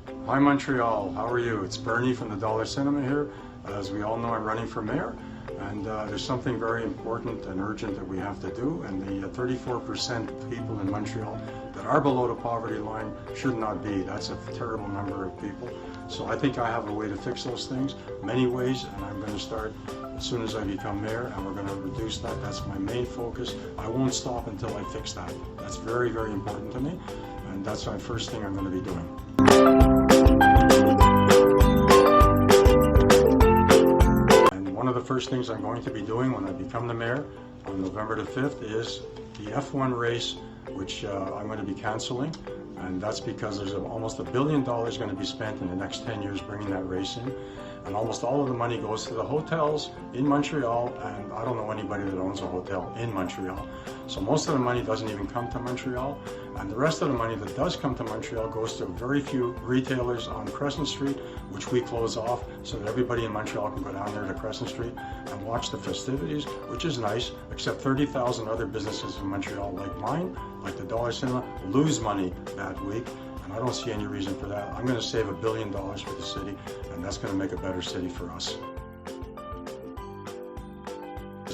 Hi Montreal, how are you? It's Bernie from the Dollar Cinema here. As we all know, I'm running for mayor, and there's something very important and urgent that we have to do, and the 34% of people in Montreal that are below the poverty line should not be. That's a terrible number of people. So I think I have a way to fix those things, many ways, and I'm going to start as soon as I become mayor, and we're going to reduce that. That's my main focus. I won't stop until I fix that. That's very, very important to me, and that's my first thing I'm going to be doing. And one of the first things I'm going to be doing when I become the mayor on November the 5th is the F1 race, which I'm going to be canceling. And that's because there's almost $1 billion going to be spent in the next 10 years bringing that race in. And almost all of the money goes to the hotels in Montreal, and I don't know anybody that owns a hotel in Montreal. So most of the money doesn't even come to Montreal, and the rest of the money that does come to Montreal goes to very few retailers on Crescent Street, which we close off so that everybody in Montreal can go down there to Crescent Street and watch the festivities, which is nice, except 30,000 other businesses in Montreal like mine, like the Dollar Cinema, lose money that week. I don't see any reason for that. I'm going to save $1 billion for the city, and that's going to make a better city for us.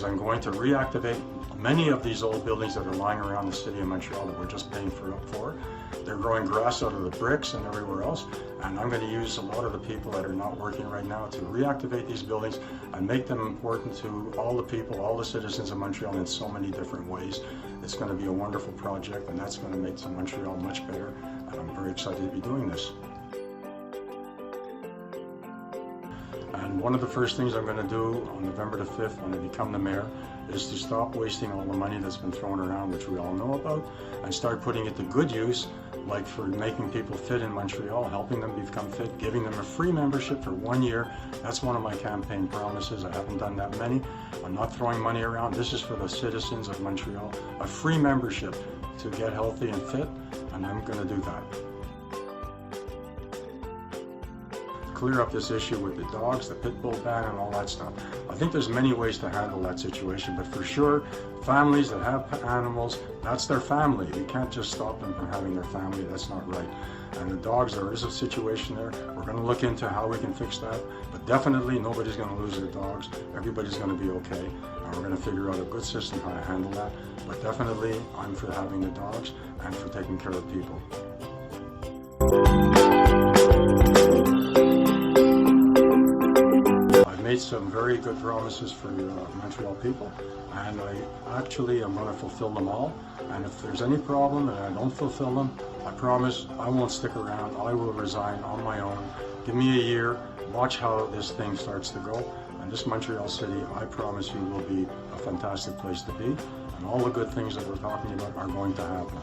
I'm going to reactivate many of these old buildings that are lying around the city of Montreal that we're just paying for. They're growing grass out of the bricks and everywhere else, and I'm going to use a lot of the people that are not working right now to reactivate these buildings and make them important to all the people, all the citizens of Montreal in so many different ways. It's going to be a wonderful project, and that's going to make Montreal much better, and I'm very excited to be doing this. And one of the first things I'm going to do on November the 5th when I become the mayor is to stop wasting all the money that's been thrown around, which we all know about, and start putting it to good use, like for making people fit in Montreal, helping them become fit, giving them a free membership for 1 year. That's one of my campaign promises. I haven't done that many. I'm not throwing money around. This is for the citizens of Montreal. A free membership to get healthy and fit, and I'm going to do that. Clear up this issue with the dogs, the pit bull ban, and all that stuff. I think there's many ways to handle that situation, but for sure, families that have animals, that's their family. You can't just stop them from having their family. That's not right. And the dogs, there is a situation there. We're going to look into how we can fix that, but definitely nobody's going to lose their dogs. Everybody's going to be okay, and we're going to figure out a good system how to handle that. But definitely, I'm for having the dogs and for taking care of people. Made some very good promises for Montreal people, and I actually am going to fulfill them all. And if there's any problem and I don't fulfill them, I promise I won't stick around. I will resign on my own. Give me a year, watch how this thing starts to go, and this Montreal city, I promise you, will be a fantastic place to be, and all the good things that we're talking about are going to happen.